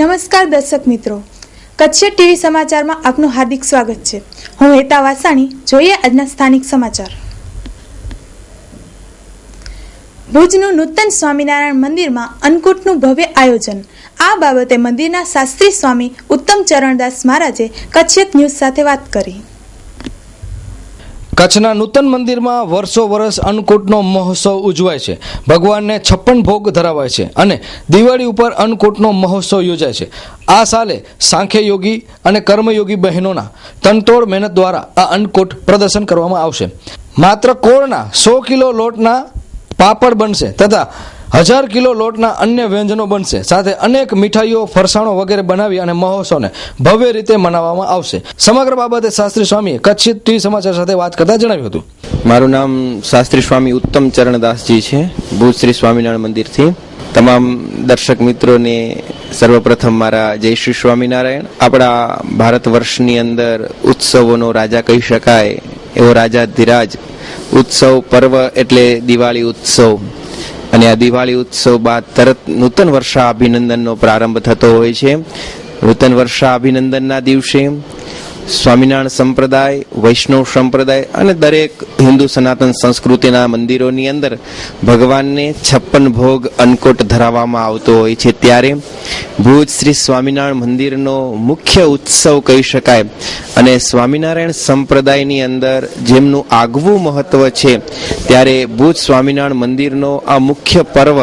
નમસ્કાર દર્શક મિત્રો, કચ્છ ટીવી સમાચારમાં આપનું હાર્દિક સ્વાગત છે. હું હેતા વાસાણી. જોઈએ આજના સ્થાનિક સમાચાર. ભુજનું નૂતન સ્વામિનારાયણ મંદિરમાં અન્નકૂટનું ભવ્ય આયોજન. આ બાબતે મંદિરના શાસ્ત્રી સ્વામી ઉત્તમ ચરણદાસ મહારાજે કચ્છ ન્યૂઝ સાથે વાત કરી. કચ્છના નૂતન મંદિરમાં વર્ષો વર્ષ અન્નકૂટનો મહોત્સવ ઉજવાય છે. ભગવાનને 56 ભોગ ધરાવાય છે અને દિવાળી ઉપર અન્નકૂટનો મહોત્સવ યોજાય છે. આ સાલે સાંખ્ય યોગી અને કર્મયોગી બહેનોના તનતોડ મહેનત દ્વારા આ અન્નકૂટ પ્રદર્શન કરવામાં આવશે. માત્ર કોળના 100 કિલો લોટના પાપડ બનશે તથા 1000 કિલો લોટના અન્ય વ્યંજનો બનશે. સાથે અનેક મીઠાઈઓ, ફરસાણો વગેરે બનાવી અને મહોત્સવને ભવ્ય રીતે મનાવવામાં આવશે. સમગ્ર બાબતે શાસ્ત્રી સ્વામીએ કચ્છ ટીવી સમાચાર સાથે વાત કરતા જણાવ્યું હતું. મારું નામ શાસ્ત્રી સ્વામી ઉત્તમ ચરણદાસજી છે, ભુજ શ્રી સ્વામિનારાયણ મંદિરથી. તમામ દર્શક મિત્રોને સર્વપ્રથમ મારા જય શ્રી સ્વામિનારાયણ. આપણા ભારત વર્ષની અંદર ઉત્સવોનો રાજા કહી શકાય એવો રાજાધિરાજ ઉત્સવ પર્વ એટલે દિવાળી ઉત્સવ. અને આ દિવાળી ઉત્સવ બાદ તરત નૂતન વર્ષા અભિનંદનનો પ્રારંભ થતો હોય છે. નૂતન વર્ષા અભિનંદનના દિવસે સ્વામિનારાયણ સંપ્રદાય, વૈષ્ણવ સંપ્રદાય અને દરેક હિન્દુ સનાતન સંસ્કૃતિના મંદિરોની અંદર ભગવાનને 56 ભોગ અન્નકૂટ ધરાવવામાં આવતો હોય છે. ત્યારે ભુજ શ્રી સ્વામિનારાયણ મંદિરનો મુખ્ય ઉત્સવ કહી શકાય અને સ્વામિનારાયણ સંપ્રદાયની અંદર જેમનું આગવું મહત્વ છે, ત્યારે ભુજ સ્વામિનારાયણ મંદિરનો આ મુખ્ય પર્વ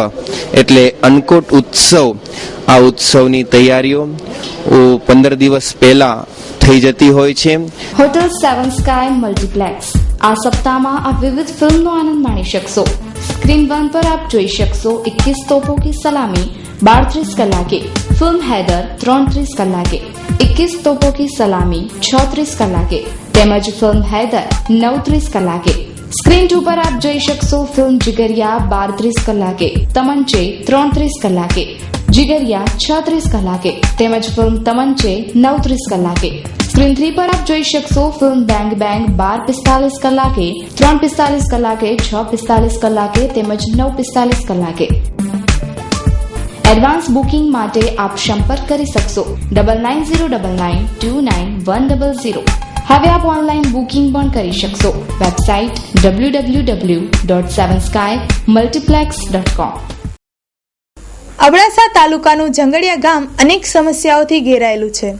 એટલે અન્નકૂટ ઉત્સવ. આ ઉત્સવની તૈયારીઓ 15 દિવસ પહેલા થઈ જતી હોય છે. હોટલ સેવન સ્કાય મલ્ટીપ્લેક્સ આ સપ્તાહમાં આપ વિવિધ ફિલ્મનો આનંદ માણી શકશો. સ્ક્રીન 1 પર આપ જોઈ શકશો 21 તોપો કી સલામી 12:30 કલાકે, ફિલ્મ હૈદર 3:30 કલાકે, 21 તોપો કી સલામી 6:30 કલાકે તેમજ ફિલ્મ હૈદર 9:30 કલાકે. સ્ક્રીન 2 પર આપ જોઈ શકશો ફિલ્મ જીગરિયા 12:30 કલાકે, તમંચે 3:30 કલાકે, જીગરિયા 6:30 કલાકે તેમજ ફિલ્મ તમંચે 9:30 કલાકે. સ્ક્રીન 3 પર આપ જોઈ શકશો ફિલ્મ બેંગ બેંગ 12:45 કલાકે, 3:45 કલાકે, 6:45 કલાકે તેમજ 9:45 કલાકે. એડવાન્સ બુકિંગ માટે આપ સંપર્ક કરી શકશો 9909929100. હવે આપ ઓનલાઈન બુકિંગ પણ કરી શકશો. Website www.7skymultiplex.com. અબડાસા તાલુકાનું જંગડિયા ગામ અનેક સમસ્યાઓથી ઘેરાયેલું છે.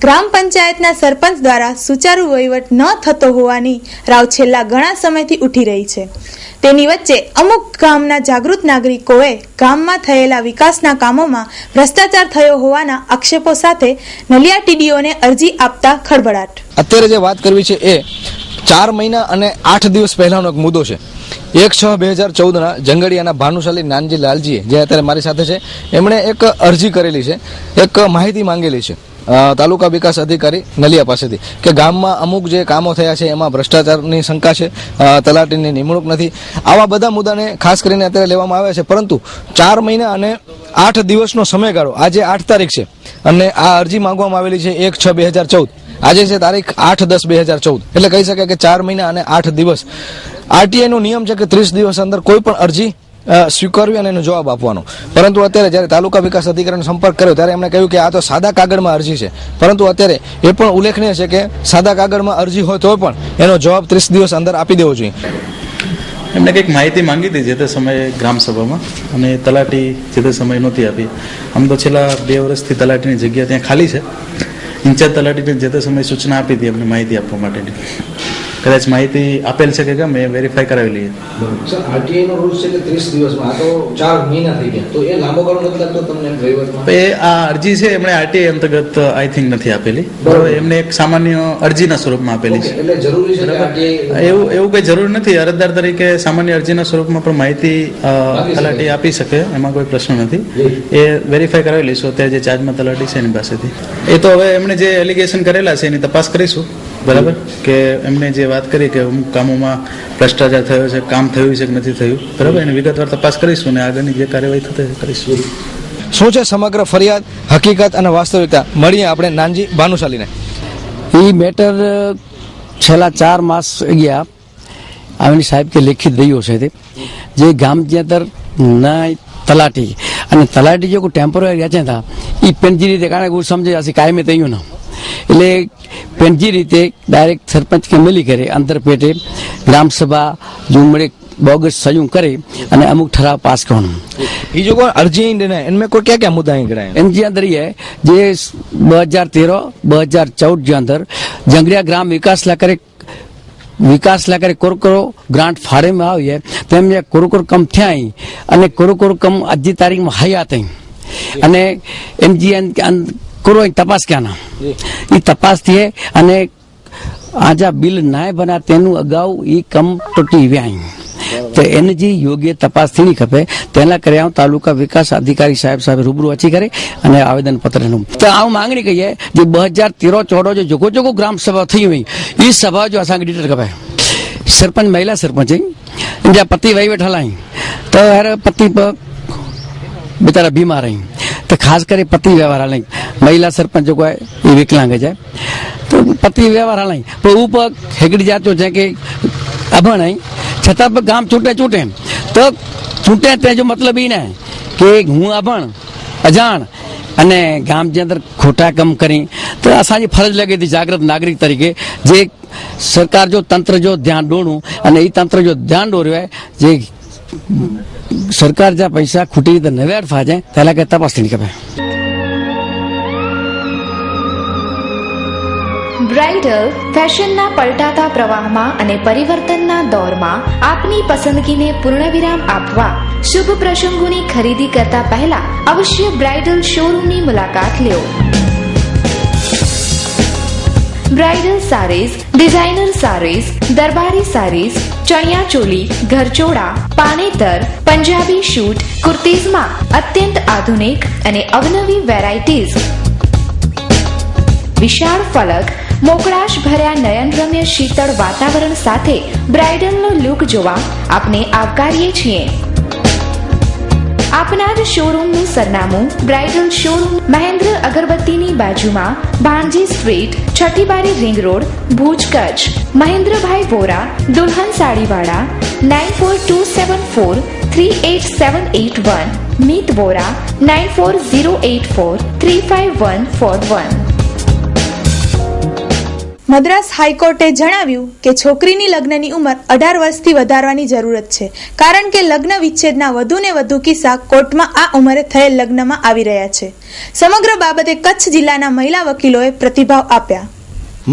ગ્રામ પંચાયતના સરપંચ દ્વારા સુચારુ વહીવટ ન થતો હોવાની રાવ છેલ્લા ઘણા સમયથી ઉઠી રહી છે. તેની વચ્ચે અમુક ગામના જાગૃત નાગરિકોએ ગામમાં થયેલા વિકાસના કામોમાં ભ્રષ્ટાચાર થયો હોવાના આક્ષેપો સાથે નલિયા ટીડીઓને અરજી આપતા ખળભળાટ. અત્યારે જે વાત કરવી છે એ 4 મહિના અને 8 દિવસ પહેલાનો એક મુદ્દો છે. 1/6/2014 જંગડિયાના ભાનુશાલી નાનજી લાલજીએ, જે અત્યારે મારી સાથે છે, એમણે એક અરજી કરેલી છે, એક માહિતી માંગેલી છે તાલુકા વિકાસ અધિકારી નલિયા પાસેથી કે ગામમાં અમુક જે કામો થયા છે એમાં ભ્રષ્ટાચારની શંકા છે, તલાટીની નિમણૂક નથી. આવા બધા મુદ્દાને ખાસ કરીને અત્યારે લેવામાં આવ્યા છે. પરંતુ 4 મહિના અને 8 દિવસનો સમયગાળો, આજે 8 તારીખ છે અને આ અરજી માંગવામાં આવેલી છે 1/6/2014. આજે છે તારીખ 8/10/2014. એટલે કહી શકાય કે 4 મહિના અને 8 દિવસ. આરટીઆઈ નો નિયમ છે કે 30 દિવસ અંદર કોઈ પણ અરજી સ્વીકારવી અને એનો જવાબ આપવાનો. પરંતુ અત્યારે જ્યારે તાલુકા વિકાસ અધિકારીનો સંપર્ક કર્યો ત્યારે એમણે કહ્યું કે આ તો સાદા કાગળમાં અરજી છે. પરંતુ અત્યારે એ પણ ઉલ્લેખનીય છે કે સાદા કાગળમાં અરજી હોય તો પણ એનો જવાબ 30 દિવસ અંદર આપી દેવો જોઈએ. એમને કંઈક માહિતી માંગી હતી જે તે સમયે ગ્રામસભામાં અને તલાટી જે તે સમયે નહોતી આપી. આમ તો છેલ્લા 2 વર્ષથી તલાટીની જગ્યા ત્યાં ખાલી છે. ઇન્ચાર્જ તલાટીને જે તે સમયે સૂચના આપી હતી એમને માહિતી આપવા માટેની. કદાચ માહિતી આપેલ છે કે કેમ એ વેરીફાઈ કરાવી લઈએ. સર, આરટીઆઈ નો રૂલ છે કે 30 દિવસમાં, આ તો 4 મહિના થઈ ગયા, તો એ લાંબો ગાળો નથી લાગતો તમને વહીવટમાં? એ આ અરજી છે એમણે આરટીઆઈ અંતર્ગત આઈ થિંક નથી આપેલી, બરાબર. એમને એક સામાન્ય અરજીના સ્વરૂપમાં આપેલી છે. એટલે જરૂરી છે એવું કઈ જરૂર નથી. અરજદાર તરીકે સામાન્ય અરજીના સ્વરૂપમાં પણ માહિતી તલાટી આપી શકે, એમાં કોઈ પ્રશ્ન નથી. એ વેરીફાઈ કરાવી લઈશું અત્યારે જે ચાર્જમાં તલાટી છે એની પાસેથી. એ તો હવે એમણે જે એલિગેશન કરેલા છે એની તપાસ કરીશું, બરાબર. કે એમને જે વાત કરી કે અમુક કામોમાં ભ્રષ્ટાચાર થયો છે, કામ થયું છે કે નથી થયું, બરાબર, એની વિગતવાર તપાસ કરીશું અને આગળની જે કાર્યવાહી થશે કરીશું. શું છે સમગ્ર ફરિયાદ, હકીકત અને વાસ્તવિકતા, મળીએ આપણે નાનજી ભાનુશાલીને. એ મેટર છેલ્લા 4 માસ ગયા આની સાહેબ કે લેખિત રહ્યો છે તે જે ગામ ત્યાં ના તલાટી અને તલાટી जो टेम्पररी रहते था એ પેનજી રીતે કારણ કે સમજે હશે કાયમી થયું ને એટલે પેનજી રીતે ડાયરેક્ટ સરપંચ કે મળી કરે અંતર પેટે ગ્રામસભા जुमड़े बोगस सहयोग करे અને અમુક ઠરાવ પાસ કરવાનો બીજો કોઈ અરજી इनमें कोई क्या क्या मुद्दा गिराए इनके अंदर ये जे 2013-2014 के अंदर जंगलिया ग्राम विकास ला करे कोरकोरो ग्रांट फाड़े में आई है तेम कोरकोर कम थया अने कोरकोर कम आज तारीख में हयात अने एनजीएन कोरो तपास क्या ना ये तपास थी अने आजा बिल ना बना तेनु अगाऊ ई कम टूटी व्याई तो एने जी योग्य तपास थी खपे तेना करे तालुका विकास अधिकारी साहेब रूबरू अची करे अने आवेदन पत्र तो आ मांगणी कही है जो 2013-14 जो जोगो जोगो ग्राम सभा थी हुई ई सभा जो असा डिटेल खपे सरपंच महिला सरपंच इनजा पति वही वेठा लाई तो यार पति बेचारा बीमार आई तो खास करे पति व्यवहार हलाई महिला सरपंच जो है ये विकलांग जाए तो पति व्यवहार हलाई तो ऊपर हेगड़ी जातो है कि अभण आई छता पर गाम छूटे तो छूटे ते जो मतलब ही ना कि हूँ अभण अजाण अने गाम के अंदर खोटा कम करी तो असांजी फर्ज लगे थी जागृत नागरिक तरीके जे सरकार जो तंत्र जो ध्यान डोणू अने ई तंत्र जो ध्यान डोर्यो है जे सरकार जा पैसा खूटी तो न वेड़फा जाए तेला के तपास थी खपे બ્રાઇડલ ફેશનના પલટાતા પ્રવાહમાં અને પરિવર્તનના દોરમાં આપની પસંદગીને પૂર્ણવિરામ આપવા શુભ પ્રસંગોની ખરીદી કરતા પહેલા અવશ્ય બ્રાઇડલ શોરૂમની મુલાકાત લ્યો. બ્રાઇડલ સારીઝ, ડિઝાઇનર સારીઝ, દરબારી સારીઝ, ચણિયા ચોલી, ઘરચોળા, પાનેતર, પંજાબી શૂટ, કુર્તીઝમાં અત્યંત આધુનિક અને અવનવી વેરાયટીઝ, વિશાળ ફલક, મોકળાશ ભર્યા નયનરમ્ય શીતળ વાતાવરણ સાથે બ્રાઇડલનો લુક જોવા આપને આવકારીએ છીએ. આપના જ શોરૂમનું સરનામું બ્રાઇડલ શોરૂમ મહેન્દ્ર અગરબત્તીની બાજુમાં ભાણજી સ્ટ્રીટ, છઠ્ઠી બારી રિંગ રોડ, ભુજ, કચ્છ. મહેન્દ્રભાઈ વોરા, દુલ્હન સાડીવાળા, 9427438781. મીત વોરા, 9408435141. મદ્રાસ હાઈકોર્ટે જણાવ્યું કે છોકરીની લગ્નની ઉંમર 18 વર્ષથી વધારવાની જરૂરત છે, કારણ કે લગ્ન વિચ્છેદના વધુને વધુ કિસ્સા કોર્ટમાં આ ઉંમરે થયેલ લગ્નમાં આવી રહ્યા છે. સમગ્ર બાબતે કચ્છ જિલ્લાના મહિલા વકીલોએ પ્રતિભાવ આપ્યા.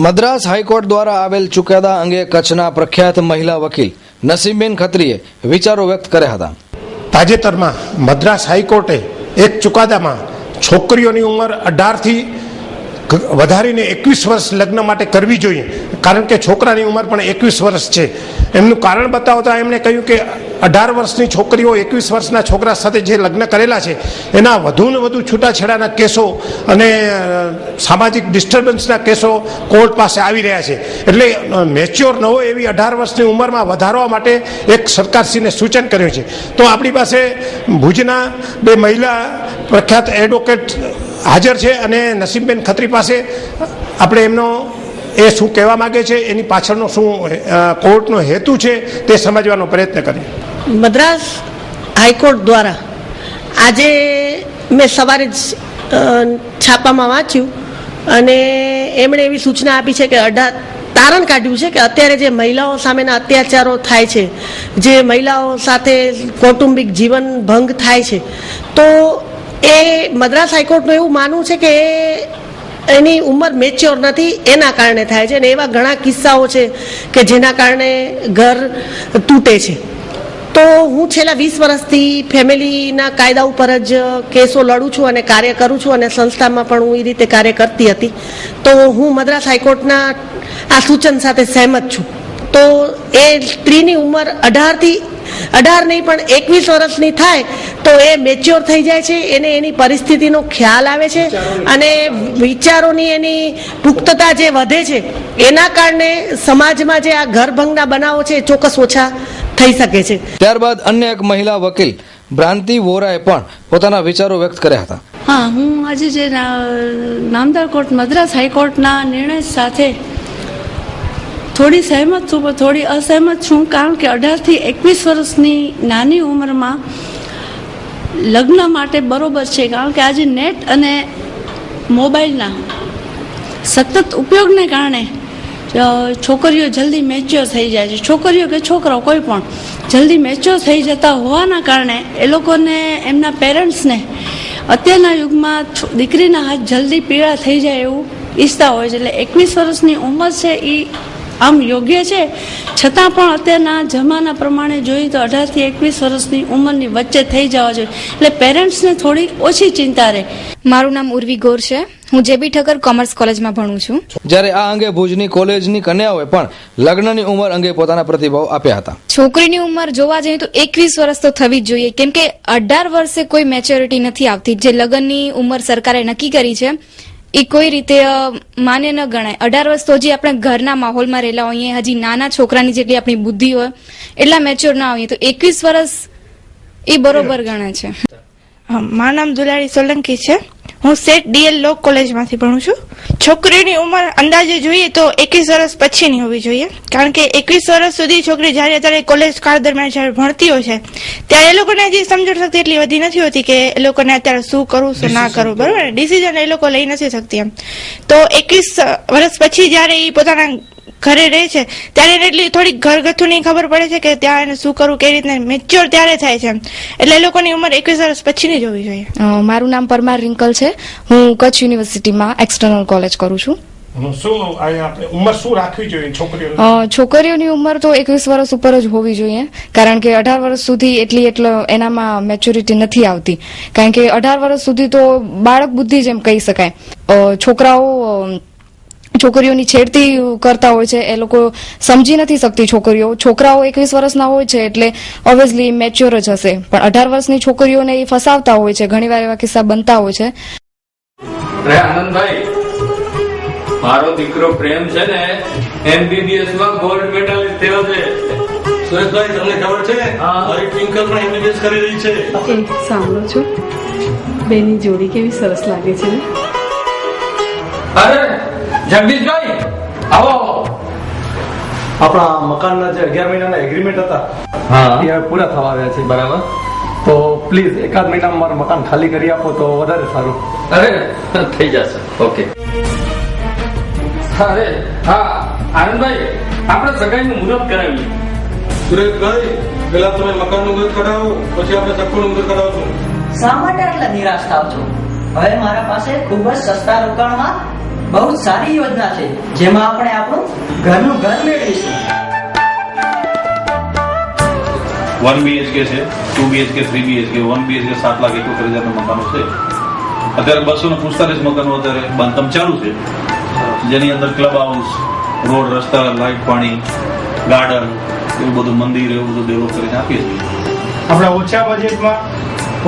મદ્રાસ હાઈકોર્ટ દ્વારા આવેલ ચુકાદા અંગે કચ્છના પ્રખ્યાત મહિલા વકીલ નસીમબેન ખત્રીએ વિચારો વ્યક્ત કર્યા હતા. તાજેતરમાં મદ્રાસ હાઈકોર્ટે એક ચુકાદામાં છોકરીઓની ઉંમર 18 થી વધારીને 21 વર્ષ લગ્ન માટે કરવી જોઈએ, કારણ કે છોકરાની ઉંમર પણ 21 વર્ષ છે. એમનું કારણ બતાવતા એમણે કહ્યું કે 18 વર્ષની છોકરીઓ 21 વર્ષના છોકરા સાથે જે લગ્ન કરેલા છે એના વધુને વધુ છૂટાછેડાના કેસો અને સામાજિક ડિસ્ટર્બન્સના કેસો કોર્ટ પાસે આવી રહ્યા છે. એટલે મેચ્યોર ન હોય એવી 18 વર્ષની ઉંમરમાં વધારવા માટે એક સરકારશ્રીને સૂચન કર્યું છે. તો આપણી પાસે ભુજના બે મહિલા પ્રખ્યાત એડવોકેટ હાજર છે અને નસીમબેન ખત્રી પાસે આપણે એમનો એ શું કહેવા માંગે છે, એની પાછળનો શું કોર્ટનો હેતુ છે તે સમજવાનો પ્રયત્ન કરીએ. મદ્રાસ હાઈકોર્ટ દ્વારા આજે મેં સવારે જ છાપામાં વાંચ્યું અને એમણે એવી સૂચના આપી છે કે તારણ કાઢ્યું છે કે અત્યારે જે મહિલાઓ સામેના અત્યાચારો થાય છે, જે મહિલાઓ સાથે કૌટુંબિક જીવન ભંગ થાય છે, તો એ મદ્રાસ હાઈકોર્ટનું એવું માનવું છે કે એની ઉંમર મેચ્યોર નથી, એના કારણે થાય છે. અને એવા ઘણા કિસ્સાઓ છે કે જેના કારણે ઘર તૂટે છે. તો હું છેલ્લા 20 વર્ષથી ફેમિલીના કાયદા ઉપર જ કેસો લડું છું અને કાર્ય કરું છું અને સંસ્થામાં પણ હું એ રીતે કાર્ય કરતી હતી. તો હું મદ્રાસ હાઈકોર્ટના આ સૂચન સાથે સહેમત છું. તો એ સ્ત્રીની ઉંમર 18 નહીં પણ 21 વર્ષની થાય તો એ મેચ્યોર થઈ જાય છે, એને એની પરિસ્થિતિનો ખ્યાલ આવે છે અને વિચારોની એની પુખ્તતા જે વધે છે એના કારણે સમાજમાં જે આ ઘરભંગના બનાવો છે એ ચોક્કસ ઓછા થઈ શકે છે. ત્યારબાદ અન્ય એક મહિલા વકીલ ભ્રાંતિ વોરાએ પણ પોતાના વિચારો વ્યક્ત કર્યા હતા. હા, હું આજે જે નામદાર કોર્ટ મદ્રાસ હાઈકોર્ટના નિર્ણય સાથે થોડી સહેમત છું, પણ થોડી અસહેમત છું, કારણ કે 18 થી 21 વર્ષની નાની ઉંમરમાં લગ્ન માટે બરોબર છે, કારણ કે આજે નેટ અને મોબાઈલના સતત ઉપયોગને કારણે છોકરીઓ જલ્દી મેચ્યોર થઈ જાય છે. છોકરીઓ કે છોકરાઓ કોઈ પણ જલ્દી મેચ્યોર થઈ જતા હોવાના કારણે એ લોકોને એમના પેરેન્ટ્સને અત્યારના યુગમાં દીકરીના હાથ જલ્દી પીળા થઈ જાય એવું ઈચ્છતા હોય છે. એટલે 21 વર્ષની ઉંમર છે એ આમ યોગ્ય છે, છતાં પણ અત્યારના જમાના પ્રમાણે જોઈએ તો 18 થી 21 વર્ષની ઉંમરની વચ્ચે થઈ જવા જોઈએ. એટલે પેરેન્ટ્સને થોડી ઓછી ચિંતા રહે. મારું નામ ઉર્વી ગોર છે. હું જેબી ઠક્કર કોમર્સ કોલેજમાં ભણું છું. જ્યારે આ અંગે ભુજની કોલેજની કન્યાઓએ પણ લગ્નની ઉંમર અંગે પોતાના પ્રતિભાવ આપ્યા હતા. છોકરીની ઉંમર જોવા જઈએ તો 21 વર્ષ તો થવી જ જોઈએ, કેમ કે 18 વર્ષે કોઈ મેચ્યોરિટી નથી આવતી. જે લગ્નની ઉંમર સરકારે નક્કી કરી છે એ કોઈ રીતે માન્ય ન ગણાય. 18 વર્ષ તો હજી આપણે ઘરના માહોલમાં રહેલા હોઈએ, હજી નાના છોકરાની જેટલી આપણી બુદ્ધિ હોય એટલા મેચ્યોર ના હોઈએ, તો 21 વર્ષ એ બરોબર ગણે છે. મારું નામ દુલારી સોલંકી છે. હું સેટ ડીએલ લો કોલેજમાંથી ભણું છું. છોકરીની ઉંમર અંદાજે જોઈએ તો 21 વર્ષ પછીની હોવી જોઈએ, કારણ કે 21 વર્ષ સુધી છોકરી જ્યારે અત્યારે કોલેજ કાળ દરમિયાન જ્યારે ભણતી હોય છે ત્યારે એ લોકોને હજી સમજણ શક્તિ એટલી વધી નથી હોતી કે એ લોકોને અત્યારે શું કરવું શું ના કરવું, બરોબર ને, ડિસિઝન એ લોકો લઈ નથી શકતી એમ. તો 21 વર્ષ પછી જ્યારે એ પોતાના ઘરે રહે છે ત્યારે એને એટલી થોડી ઘરગથ્થુની ખબર પડે છે કે ત્યાં એને શું કરવું, કઈ રીતના મેચ્યોર ત્યારે થાય છે. એટલે એ લોકોની ઉંમર 21 વર્ષ પછીની જ હોવી જોઈએ. મારું નામ પરમાર રિંકલ છે. હું કચ્છ યુનિવર્સિટીમાં એક્સટર્નલ કોલેજ કરું છું. ઉંમર શું રાખવી જોઈએ છોકરીઓની ઉંમર તો 21 વર્ષ ઉપર જ હોવી જોઈએ, કારણ કે 18 વર્ષ સુધી એટલો એનામાં મેચ્યોરિટી નથી આવતી. કારણ કે 18 વર્ષ સુધી તો બાળક બુદ્ધિ જેમ કહી શકાય. છોકરીઓની છેડતી કરતા હોય છે, એ લોકો સમજી નથી શકતી છોકરીઓ. છોકરાઓ 21 વર્ષના હોય છે એટલે ઓબ્વિયસલી મેચ્યોર જ હશે, પણ 18 વર્ષની છોકરીઓને એ ફસાવતા હોય છે. ઘણીવાર એવા કિસ્સા બનતા હોય છે. આનંદભાઈ, મારો દીકરો પ્રેમ છે ને એમબીબીએસ માં ગોલ્ડ મેડલિસ્ટ થયો છે. સુરેશભાઈ, તમને ખબર છે મારી ટ્વિંકલ પણ એમબીબીએસ કરી રહી છે. સાંભળો છો, બેની જોડી કેવી સરસ લાગે છે ને. અરે જગદીશભાઈ, આવો. આપણા મકાનના જે 11 મહિનાના એગ્રીમેન્ટ હતા એ હવે પૂરા થવા આવ્યા છે. બરાબર, તો પ્લીઝ એકાદ મહિનામાં મારું મકાન ખાલી કરી આપો તો વધારે સારું. અરે થઈ જશે. ઓકે. અરે હા આનંદભાઈ, આપણે સગાઈનું મુહૂર્ત કરાવીએ. સુરેશભાઈ, પેલા તમે મકાનનું મુહૂર્ત કરાવો, પછી આપણે સગુણનું મુહૂર્ત કરાવશું. શા માટે આટલા નિરાશ થાવ છો? હવે મારા પાસે ખૂબ જ સસ્તા રોકાણમાં બહુ સારી યોજના છે, જેમાં આપણે આપણું ઘરનું ઘર મેળવીશું. 1 BHK છે, 2 BHK, 3 BHK, 1 BHK 7,71,000 મકાનો છે. અત્યારે 245 મકાનો અત્યારે બાંધકામ ચાલુ છે, જેની અંદર ક્લબ હાઉસ, રોડ, રસ્તા, લાઇટ, પાણી, ગાર્ડન, એવું બધું, મંદિર, એવું બધું ડેવલપ કરીને આપીએ છીએ. આપણા ઓછા બજેટમાં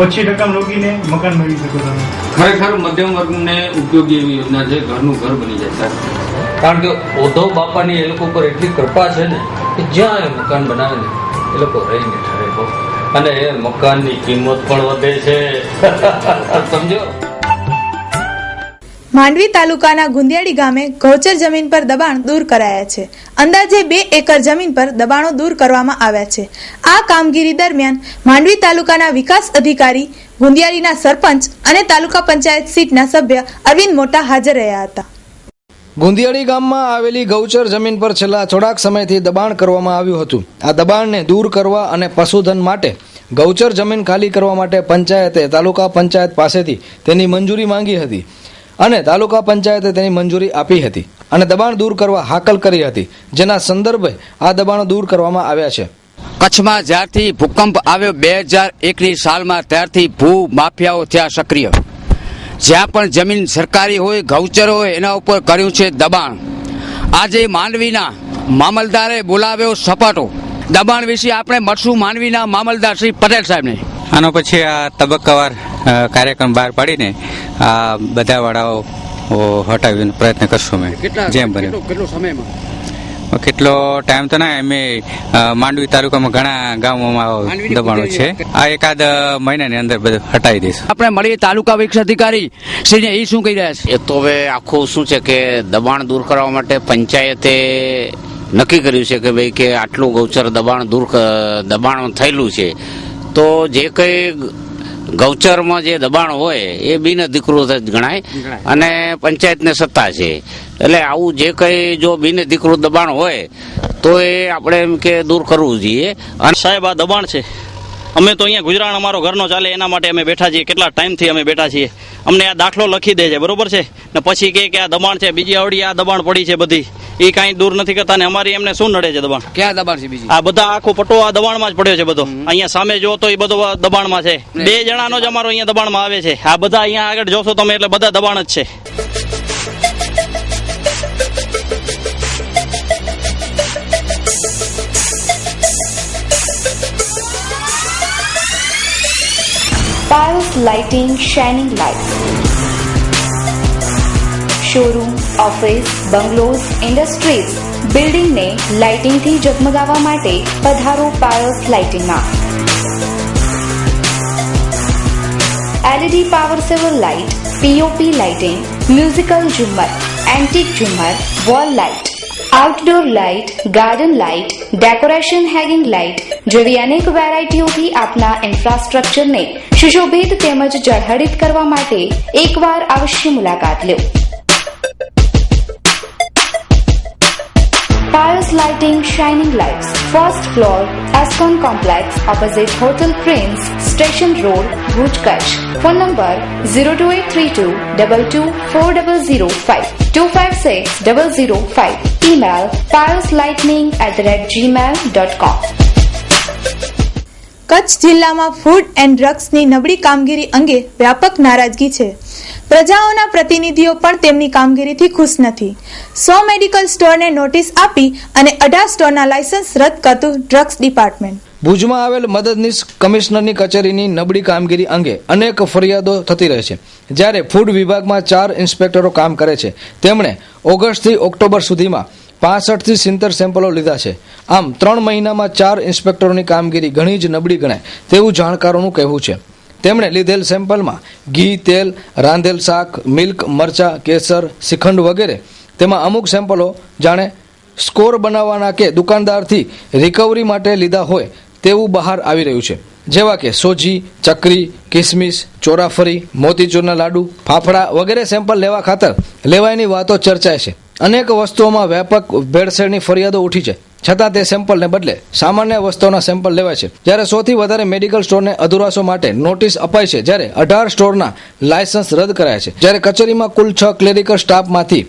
ઓછી રકમ રોકીને મકાન મેળવી શકો તમે. ખરેખર મધ્યમ વર્ગને ઉપયોગી એવી યોજના છે. ઘરનું ઘર બની જાય સાહેબ. કારણ કે ઉદ્ધવ બાપાની એ લોકો પર એટલી કૃપા છે ને કે જ્યાં એ મકાન બનાવે ને એ લોકો રહીને ઠરે, અને એ મકાનની કિંમત પણ વધે છે. સમજો. માંડવી તાલુકાના ગુંદિયાળી ગામે ગૌચર જમીન પર દબાણ દૂર કરાયા છે. અંદાજે 2 એકર જમીન પર દબાણો દૂર કરવામાં આવ્યા છે. આ કામગીરી દરમિયાન માંડવી તાલુકાના વિકાસ અધિકારી, ગુંદિયાળીના સરપંચ અને તાલુકા પંચાયત સીટના સભ્ય અરવિંદ મોટા હાજર રહ્યા હતા. ગુંદિયાળી ગામમાં આવેલી ગૌચર જમીન પર છેલ્લા થોડાક સમયથી દબાણ કરવામાં આવ્યું હતું. આ દબાણને દૂર કરવા અને પશુધન માટે ગૌચર જમીન ખાલી કરવા માટે પંચાયતે તાલુકા પંચાયત પાસેથી તેની મંજૂરી માંગી હતી અને તાલુકા પંચાયતે તેની મંજૂરી આપી હતી અને દબાણ દૂર કરવા હાકલ કરી હતી, જેના સંદર્ભે આ દબાણો દૂર કરવામાં આવ્યા છે. કચ્છમાં જ્યારથી ભૂકંપ આવ્યો 2001ની સાલમાં, ત્યારથી ભૂ માફિયાઓ થયા સક્રિય. જ્યાં પણ જમીન સરકારી હોય, ગૌચર હોય, એના ઉપર કર્યું છે દબાણ. આજે માંડવીના મામલદારે બોલાવ્યો સપાટો. દબાણ વિશે આપણે મળશું માંડવીના મામલદાર શ્રી પટેલ સાહેબને. આનો પછી આ તબક્કાવાર કાર્યક્રમ બહાર પાડીને આ બધા વાળાઓ હટાવીને પ્રયત્ન કરશું. મેં જેમ બને કેટલો સમયમાં, કેટલો ટાઈમ તો ના, અમે માંડવી તાલુકામાં ઘણા ગામોમાં દબાણો છે. આ એકાદ મહિનાની અંદર બધું હટાવી દઈશું. આપણે મળીએ તાલુકા વિકાસ અધિકારી શ્રીને. એ શું કહી રહ્યા છે? એ તો હવે આખું શું છે કે દબાણ દૂર કરવા માટે પંચાયતે નક્કી કર્યું છે કે ભાઈ કે આટલું ગૌચર દબાણ થયેલું છે, તો જે કંઈ ગૌચરમાં જે દબાણ હોય એ બિનઅધિકૃત જ ગણાય અને પંચાયતને સત્તા છે. એટલે આવું જે કંઈ જો બિનઅધિકૃત દબાણ હોય તો એ આપણે એમ કે દૂર કરવું જોઈએ. અને સાહેબ આ દબાણ છે, અમે તો અહીંયા ગુજરાન અમારો ઘરનો ચાલે એના માટે અમે બેઠા છીએ, કેટલા ટાઈમથી અમે બેઠા છીએ. અમને આ દાખલો લખી દે છે, બરોબર છે, ને પછી કે આ દબાણ છે, બીજી આવડી આ દબાણ પડી છે બધી, એ કાંઈ દૂર નથી કરતા. ને અમારી એમને શું નડે છે દબાણ? ક્યાં દબાણ છે બીજી? આ બધા આખો પટ્ટો આ દબાણમાં જ પડ્યો છે બધો. અહીંયા સામે જો તો એ બધો દબાણમાં છે. 2 જણાનો જ અમારો અહીંયા દબાણમાં આવે છે. આ બધા અહીંયા આગળ જોશો તમે એટલે બધા દબાણ જ છે. Piles Lighting Shining Lights. Showroom, office, bungalows, industries, બિલ્ડિંગને લાઇટિંગથી ઝગમગાવવા માટે પધારો પાયલ્સ લાઇટિંગમાં. LED power saver light, POP lighting, musical ઝુમ્મર, એન્ટિક ઝુમ્મર, wall light, outdoor light, garden light, decoration hanging light જેવી અનેક વેરાયટીઓથી આપના ઇન્ફ્રાસ્ટ્રક્ચરને સુશોભિત તેમજ ઝળહળિત કરવા માટે એકવાર અવશ્ય મુલાકાત લો. Piles Lighting Shining Lights, first floor, Ascon Complex, opposite Hotel Prince, Station Road, Bhuj, Kutch. Phone number 02832 224005 256 005. Email pileslightning@gmail.com. Kutch જિલ્લામાં ફૂડ એન્ડ ડ્રગ્સની નબળી કામગીરી અંગે વ્યાપક નારાજગી છે. પ્રજાઓના પ્રતિનિધિઓ પણ તેમની કામગીરીથી ખુશ નથી. 100 મેડિકલ સ્ટોરને નોટિસ આપી અને 18 સ્ટોરના લાયસન્સ રદ કરતું ડ્રગ્સ ડિપાર્ટમેન્ટ. ભુજમાં આવેલ મદદનીશ કમિશનરની કચેરીની નબળી કામગીરી અંગે અનેક ફરિયાદો થતી રહે છે. જ્યારે ફૂડ વિભાગમાં 4 ઇન્સ્પેક્ટરો કામ કરે છે, તેમણે ઓગસ્ટથી ઓક્ટોબર સુધીમાં 65 થી 70 સેમ્પલો લીધા છે. આમ 3 મહિનામાં 4 ઇન્સ્પેક્ટરોની કામગીરી ઘણી જ નબળી ગણાય તેવું જાણકારોનું કહેવું છે. તેમણે લીધેલ સેમ્પલમાં ઘી, તેલ, રાંધેલ શાક, મિલ્ક, મરચા, કેસર, શ્રીખંડ વગેરે, તેમાં અમુક સેમ્પલો જાણે સ્કોર બનાવવાના કે દુકાનદારથી રિકવરી માટે લીધા હોય તેવું બહાર આવી રહ્યું છે. જેવા કે સોજી, ચકરી, કિસમિસ, ચોરાફરી, મોતીચૂરના લાડુ, ફાફડા વગેરે સેમ્પલ લેવા ખાતર લેવાયની વાતો ચર્ચાય છે. અનેક વસ્તુઓમાં વ્યાપક ભેળસેળની ફરિયાદો ઉઠી છે, છતાં તે સેમ્પલને બદલે સામાન્ય વસ્તુઓના સેમ્પલ લેવાય છે. જ્યારે સૌથી વધારે મેડિકલ સ્ટોરને અધુરાશો માટે નોટિસ અપાય છે, જ્યારે 18 સ્ટોરના લાયસન્સ રદ કરાયા છે. જ્યારે કચેરીમાં કુલ 6 ક્લેરિકલ સ્ટાફમાંથી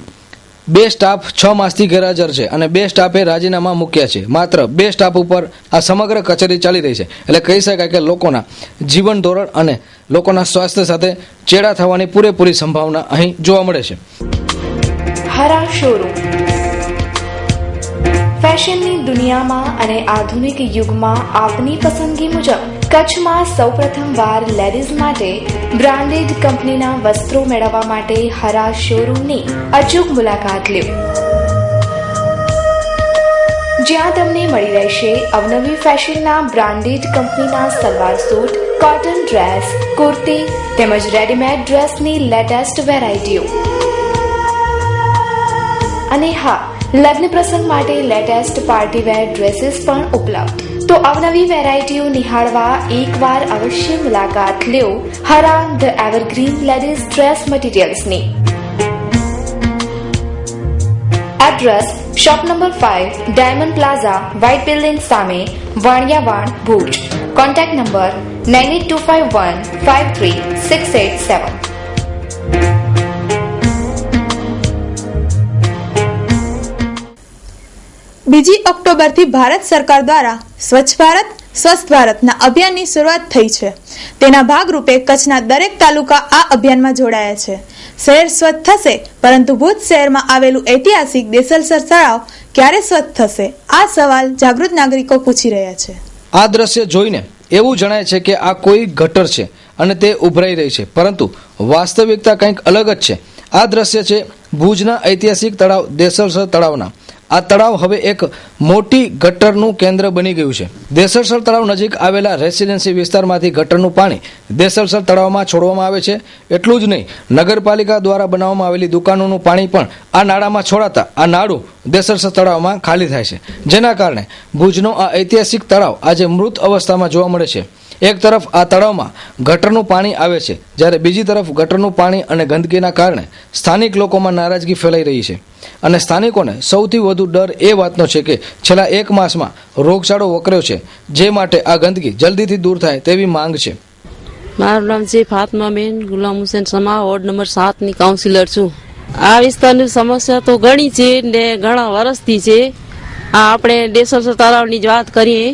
2 સ્ટાફ 6 માસથી ગેરહાજર છે અને 2 સ્ટાફે રાજીનામા મૂક્યા છે. માત્ર 2 સ્ટાફ ઉપર આ સમગ્ર કચેરી ચાલી રહી છે. એટલે કહી શકાય કે લોકોના જીવન ધોરણ અને લોકોના સ્વાસ્થ્ય સાથે ચેડા થવાની પૂરેપૂરી સંભાવના અહીં જોવા મળે છે. હરા શોરૂમ. ફેશનની દુનિયામાં અને આધુનિક યુગમાં આપની પસંદગી મુજબ કચ્છમાં સૌપ્રથમ વાર લેડીઝ માટે બ્રાન્ડેડ કંપનીના વસ્ત્રો મેળવવા માટે હરા શોરૂમની અચૂક મુલાકાત લો. જ્યાં તમને મળી રહેશે અવનવી ફેશનના બ્રાન્ડેડ કંપનીના salwar suit, cotton dress, kurti તેમજ રેડીમેડ ડ્રેસની લેટેસ્ટ વેરાયટીઓ. અને હા, લગ્ન પ્રસંગ માટે લેટેસ્ટ પાર્ટીવેર ડ્રેસીસ પણ ઉપલબ્ધ. તો અવનવી વેરાયટીઓ નિહાળવા એકવાર અવશ્ય મુલાકાત લો Hara the evergreen ladies dress મટીરિયલ્સની. Address shop number 5, diamond plaza, white building સામે, વાણિયાવાડ, ભુજ. Contact number 9825153687. બીજી ઓક્ટોબરથી ભારત સરકાર દ્વારા સ્વચ્છ ભારત સ્વસ્થ ભારતના અભિયાનની શરૂઆત થઈ છે. તેના ભાગરૂપે કચ્છના દરેક તાલુકા આ અભિયાનમાં જોડાયા છે. શહેર સ્વચ્છ થશે, પરંતુ ભુજ શહેરમાં આવેલું ઐતિહાસિક દેસલસર તળાવ ક્યારે સ્વચ્છ થશે? આ સવાલ જાગૃત નાગરિકો પૂછી રહ્યા છે. આ દ્રશ્ય જોઈને એવું જણાય છે કે આ કોઈ ગટર છે અને તે ઉભરાઈ રહી છે, પરંતુ વાસ્તવિકતા કંઈક અલગ જ છે. આ દ્રશ્ય છે ભુજના ઐતિહાસિક તળાવ દેસલસર તળાવના. આ તળાવ હવે એક મોટી ગટરનું કેન્દ્ર બની ગયું છે. દેસલસર તળાવ નજીક આવેલા રેસિડેન્સી વિસ્તારમાંથી ગટરનું પાણી દેસલસર તળાવમાં છોડવામાં આવે છે. એટલું જ નહીં, નગરપાલિકા દ્વારા બનાવવામાં આવેલી દુકાનોનું પાણી પણ આ નાળામાં છોડાતા આ નાળું દેસલસર તળાવમાં ખાલી થાય છે, જેના કારણે ભુજનો આ ઐતિહાસિક તળાવ આજે મૃત અવસ્થામાં જોવા મળે છે. એક તરફ આ તળાવમાં ગટરનું પાણી આવે છે, જ્યારે બીજી તરફ ગટરનું પાણી અને ગંદકીના કારણે સ્થાનિક લોકોમાં નારાજગી ફેલાઈ રહી છે અને સ્થાનિકોને સૌથી વધુ ડર એ વાતનો છે કે છેલ્લા 1 માસમાં રોગચાળો વકર્યો છે, જે માટે આ ગંદકી જલ્દીથી દૂર થાય તેવી માંગ છે. મારું નામ છે ફાતમાબેન ગુલામ હુસેન સમા, વોર્ડ નંબર 7 ની કાઉન્સિલર છું. આ વિસ્તારની સમસ્યા તો ઘણી છે ને ઘણા વર્ષથી છે. આ આપણે ડેસર તળાવની જ વાત કરીએ,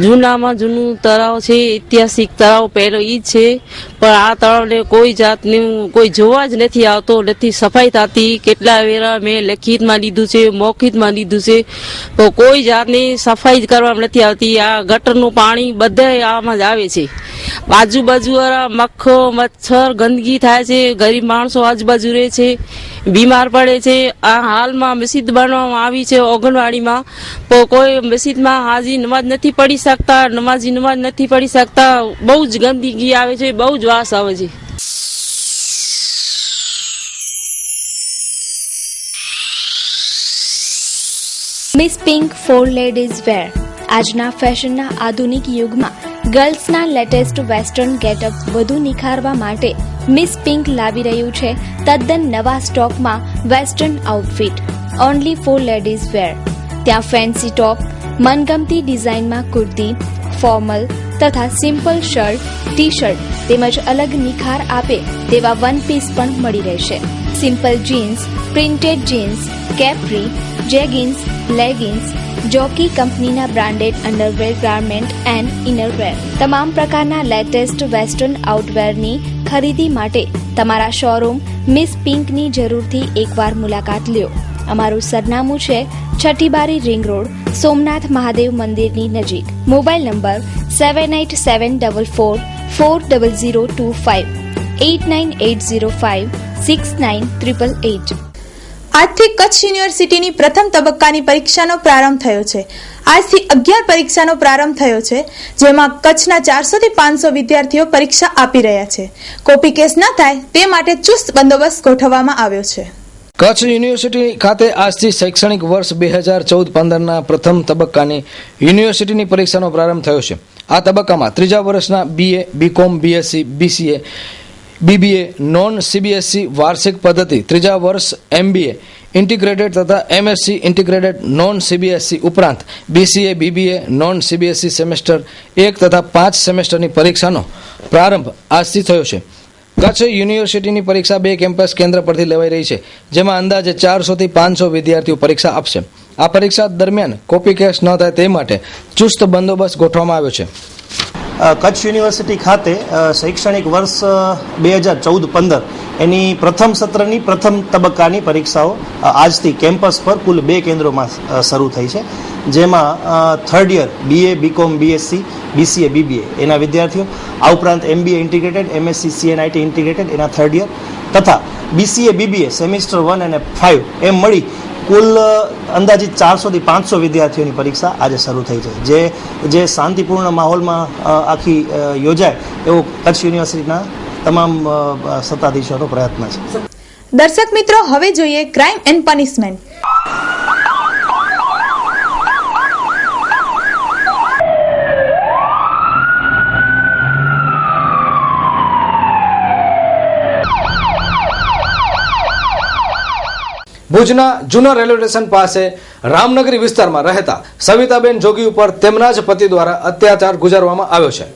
જૂનામાં જૂનું તળાવ છે, ઐતિહાસિક તળાવ પહેલો ઈ જ છે, પણ આ તળાવને કોઈ જાતનું કોઈ જોવા જ નથી આવતો, નથી સફાઈ થતી. કેટલા વેરા મેં લેખિતમાં લીધું છે, મૌખિતમાં લીધું છે, તો કોઈ જાતની સફાઈ જ કરવામાં નથી આવતી. આ ગટરનું પાણી બધે આમાં જ આવે છે. આજુબાજુ વાળા મખ્ખો મચ્છર ગંદકી થાય છે, ગરીબ માણસો આજુબાજુ રહે છે, બીમાર પડે છે. આ હાલમાં મસ્જિદ બનાવવામાં આવી છે ઓગણવાડીમાં, તો કોઈ મસ્જિદમાં હાજી નમાજ નથી પડી શકતા, નમાજી નમાજ નથી પડી શકતા. બહુ જ ગંદકી આવે છે, બહુ જ વાસ આવે છે. Miss Pink for ladies wear આજના ફેશનના આધુનિક યુગમાં ગર્લ્સના લેટેસ્ટ વેસ્ટર્ન ગેટઅપ વધુ નિખારવા માટે મિસ પિંક લાવી રહ્યું છે તદ્દન નવા સ્ટોકમાં western outfit only for ladies wear. ત્યાં ફેન્સી ટોપ, મનગમતી ડિઝાઇનમાં કુર્તી, ફોર્મલ તથા સિમ્પલ શર્ટ, ટી શર્ટ તેમજ અલગ નિખાર આપે તેવા વન પીસ પણ મળી રહેશે. Simple jeans, printed jeans, capri, jeggings, leggings, Jockey કંપનીના branded underwear, garment and innerwear, તમામ પ્રકારના લેટેસ્ટ વેસ્ટર્ન આઉટવેરની ખરીદી માટે તમારા શોરૂમ મિસ પિંકની જરૂરથી એકવાર મુલાકાત લ્યો. અમારું સરનામું છે છઠ્ઠી બારી રિંગ રોડ, સોમનાથ મહાદેવ મંદિરની નજીક. Mobile number 7874440025 8980569888. આજથી કચ્છ યુનિવર્સિટીની પ્રથમ તબક્કાની પરીક્ષાનો પ્રારંભ થયો છે. આજથી 11 પરીક્ષાનો પ્રારંભ થયો છે, જેમાં કચ્છના 400 થી 500 વિદ્યાર્થીઓ પરીક્ષા આપી રહ્યા છે. કોપી કેસ ન થાય તે માટે ચુસ્ત બંદોબસ્ત ગોઠવવામાં આવ્યો છે. કચ્છ યુનિવર્સિટી ખાતે આજથી શૈક્ષણિક વર્ષ 2014-15ના પ્રથમ તબક્કાની યુનિવર્સિટીની પરીક્ષાનો પ્રારંભ થયો છે. આ તબક્કામાં ત્રીજા વર્ષના BA, BCom, BSc, BCA, BBA non CBSE વાર્ષિક પદ્ધતિ, ત્રીજા વર્ષ MBA ઇન્ટિગ્રેટેડ તથા MSc ઇન્ટિગ્રેટેડ નોન CBSE ઉપરાંત BCA, BBA non CBSE semester 1 તથા 5 સેમેસ્ટરની પરીક્ષાનો પ્રારંભ આજથી થયો છે. કચ્છ યુનિવર્સિટીની પરીક્ષા 2 કેમ્પસ કેન્દ્ર પરથી લેવાઈ રહી છે, જેમાં અંદાજે 400 થી 500 વિદ્યાર્થીઓ પરીક્ષા આપશે. આ પરીક્ષા દરમિયાન કોપી કેસ ન થાય તે માટે ચુસ્ત બંદોબસ્ત ગોઠવવામાં આવ્યો છે. કચ્છ યુનિવર્સિટી ખાતે શૈક્ષણિક વર્ષ 2014-15 એની પ્રથમ સત્રની પ્રથમ તબક્કાની પરીક્ષાઓ આજથી કેમ્પસ પર કુલ 2 કેન્દ્રોમાં શરૂ થઈ છે, જેમાં third year BA, BCom, BSc, BCA, BBA એના વિદ્યાર્થીઓ, આ ઉપરાંત MBA integrated, MSc CNIT integrated એના થર્ડ યર તથા BCA, BBA સેમિસ્ટર 1 અને 5 એમ મળી કુલ અંદાજિત 400 થી 500 વિદ્યાર્થીઓની પરીક્ષા આજે શરૂ થઈ છે, જે શાંતિપૂર્ણ માહોલમાં આખી યોજાય એવો કચ્છ યુનિવર્સિટીના તમામ સત્તાધીશોનો પ્રયત્ન છે. દર્શક મિત્રો, હવે જોઈએ ક્રાઇમ એન્ડ પનિશમેન્ટ. ભુજના જૂના રેલવે સ્ટેશન પાસે રામનગરી વિસ્તારમાં રહેતા સવિતાબેન જોગી ઉપર તેમના જ પતિ દ્વારા અત્યાચાર ગુજારવામાં આવ્યો છે.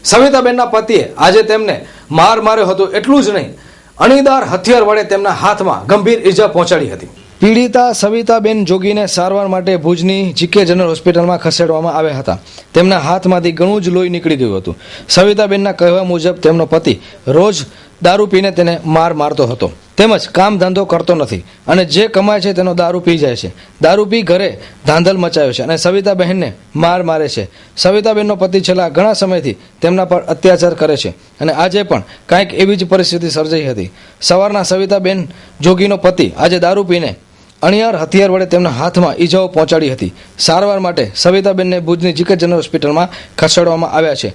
સવિતાબેનના પતિએ આજે તેમને માર માર્યો હતો. એટલું જ નહીં, અણીદાર હથિયાર વડે તેમના હાથમાં ગંભીર ઈજા પહોંચાડી હતી. પીડિતા સવિતાબેન જોગીને સારવાર માટે ભુજની જીકે જનરલ હોસ્પિટલમાં ખસેડવામાં આવ્યા હતા. તેમના હાથમાંથી ઘણું જ લોહી નીકળી ગયું હતું. સવિતાબેનના કહેવા મુજબ તેમનો પતિ રોજ દારૂ પીને તેને મારતો હતો, તેમજ કામ ધંધો કરતો નથી અને જે કમાય છે તેનો દારૂ પી જાય છે. દારૂ પી ઘરે ધાંધલ મચાવ્યો છે અને સવિતાબહેનને મારે છે. સવિતાબેનનો પતિ છેલ્લા ઘણા સમયથી તેમના પર અત્યાચાર કરે છે અને આજે પણ કાંઈક એવી જ પરિસ્થિતિ સર્જાઈ હતી. સવારના સવિતાબેન જોગીનો પતિ આજે દારૂ પીને અણિયાર હથિયાર વડે તેમના હાથમાં ઈજાઓ પહોંચાડી હતી. સારવાર માટે સવિતાબેનને ભુજની જીકે જનરલ હોસ્પિટલમાં ખસેડવામાં આવ્યા છે.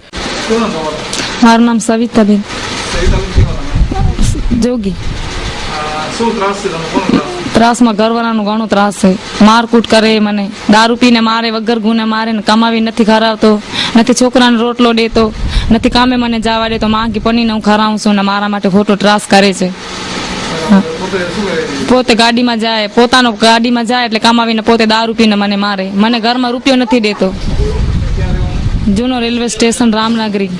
મારું નામ સવિતાબેન જોગી. ત્રાસમાં ઘરવાળાનો ઘણો ત્રાસ છે. મારકૂટ કરે, મને દારૂ પીને મારે, વગર ગુને મારે, કમાવી નથી ખરાવતો, નથી છોકરાને રોટલો દેતો, નથી કામે મને જવા દે તો માંગી પનીને હું ખરાવું છું ને મારા માટે ખોટો ત્રાસ કરે છે. પોતે ગાડીમાં જાય, પોતાનો ગાડીમાં જાય એટલે કમાવીને પોતે દારૂ પીને મને મારે. મને ઘરમાં રૂપિયો નથી દેતો. જૂનો રેલવે સ્ટેશન રામનગરી.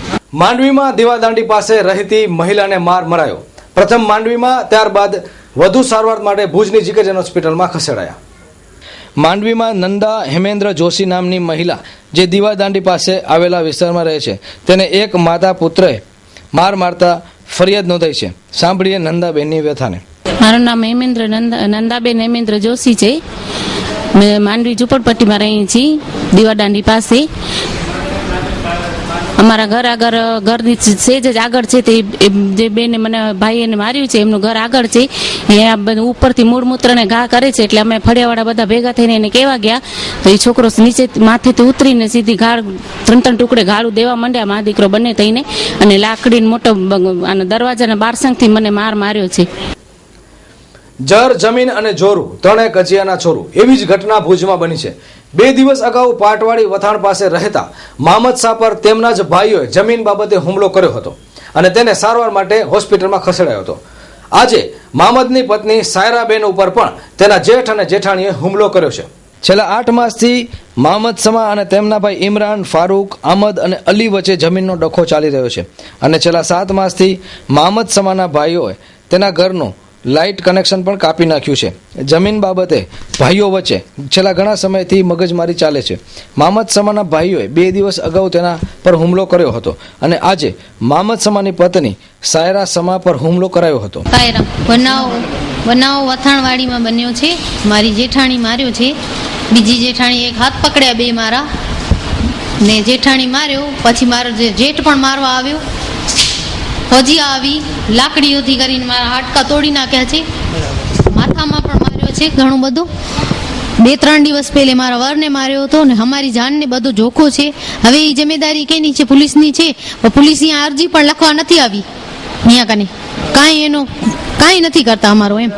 માંડવીમાં દીવાદાંડી પાસે રહેતી મહિલાને માર મરાયો. પ્રથમ માંડવીમાં, ત્યારબાદ વધુ સારવાર માટે ભુજની જીકેજન હોસ્પિટલમાં ખસેડાયા. માંડવીમાં નંદા હેમેન્દ્ર જોશી નામની મહિલા જે દીવાદાંડી પાસે આવેલા વિસ્તારમાં રહે છે તેને એક માતા પુત્રએ માર મારતા ફરિયાદ નોંધાઈ છે. સાંભળીએ નંદાબેનની વ્યથાને. મારું નામ નંદાબેન હેમેન્દ્ર જોશી છે. મેં માંડવી ઝુંપડપટ્ટીમાં રહી છીએ, દીવાદાંડી પાસે. અમારા ઘર આગળ, ઘરની સેજ જ આગળ છે તે જે બેને મને ભાઈને માર્યું છે એમનું ઘર આગળ છે. એ ઉપરથી મૂળમૂત્રને ઘા કરે છે એટલે અમે ફળિયાવાળા બધા ભેગા થઈને એને કહેવા ગયા તો એ છોકરો નીચે માથેથી ઉતરીને સીધી ગાળ 3 ટુકડે ગાળું દેવા માંડ્યા, મા દીકરો બંને થઈને, અને લાકડીને મોટો દરવાજાના બારસંગથી મને માર માર્યો છે. જર, જમીન અને જોરું, ત્રણેય કજિયાના છોરું, એવી જ ઘટના ભુજમાં બની છે. 2 દિવસ અગાઉ પાટવાડી વથાણ પાસે રહેતા મહમદ શાહ પર તેમના જ ભાઈઓએ જમીન બાબતે હુમલો કર્યો હતો અને તેને સારવાર માટે હોસ્પિટલમાં ખસેડાયો હતો. આજે મહમદની પત્ની સાયરાબેન ઉપર પણ તેના જેઠ અને જેઠાણીએ હુમલો કર્યો છે. છેલ્લા 8 માસથી મહમદ સમા અને તેમના ભાઈ ઇમરાન, ફારૂક, અહમદ અને અલી વચ્ચે જમીનનો ડખો ચાલી રહ્યો છે અને છેલ્લા 7 માસથી મહમદ સમાના ભાઈઓએ તેના ઘરનું લાઇટ કનેક્શન પણ કાપી નાખ્યું છે. જમીન બાબતે ભાઈઓ વચ્ચે છેલ્લા ઘણા સમયથી મગજમારી ચાલે છે. મહમદ સમાના ભાઈઓએ 2 દિવસ અગાઉ તેના પર હુમલો કર્યો હતો અને આજે મહમદ સમાની પત્ની સાયરા સમા પર હુમલો કરાયો હતો. બનાવ વથાણવાડીમાં બન્યો છે. મારી જેઠાણી માર્યો છે, બીજી જેઠાણી એક હાથ પકડ્યા, 2 મારા ને જેઠાણી માર્યો. પછી મારો જેઠ પણ મારવા આવ્યો, ફજી આવી લાકડીઓથી કરીને મારા હાડકા તોડી નાખ્યા છે, માથામાં પણ માર્યો છે ઘણું બધું. 2-3 દિવસ પહેલે મારા વરને માર્યો હતો ને અમારી જાનને બધો જોખો છે. હવે એ જિમ્મેદારી કેની છે? પોલીસની છે. પોલીસ અહીંયા અરજી પણ લખવા નથી આવી, અહીંયા કને કાંઈ નથી કરતા અમારો. એમ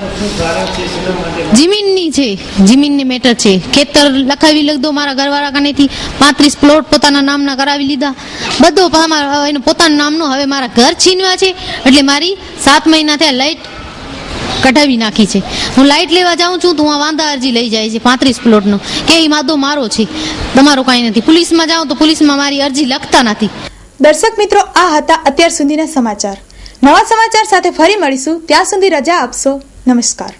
જમીનની છે, જમીનની મેટર છે. ખેતર લખાવી લીધો મારા ઘરવાળા કનેથી, 35 પ્લોટ પોતાના નામના કરાવી લીધા, બધો એનો પોતાના નામનો. હવે મારા ઘર છીનવા છે એટલે મારી 7 મહિના થયા લાઈટ કઢાવી નાખી છે. હું લાઈટ લેવા જાઉં છું તો હું વાંધા અરજી લઈ જાય છે 35 પ્લોટનો કે એ માદો મારો છે, તમારો કાંઈ નથી. પોલીસમાં જાઉં તો પોલીસમાં મારી અરજી લખતા નથી. દર્શક મિત્રો, આ હતા અત્યાર સુધીના સમાચાર. નવા સમાચાર સાથે ફરી મળીશું. ત્યાં સુધી રજા આપશો. નમસ્કાર.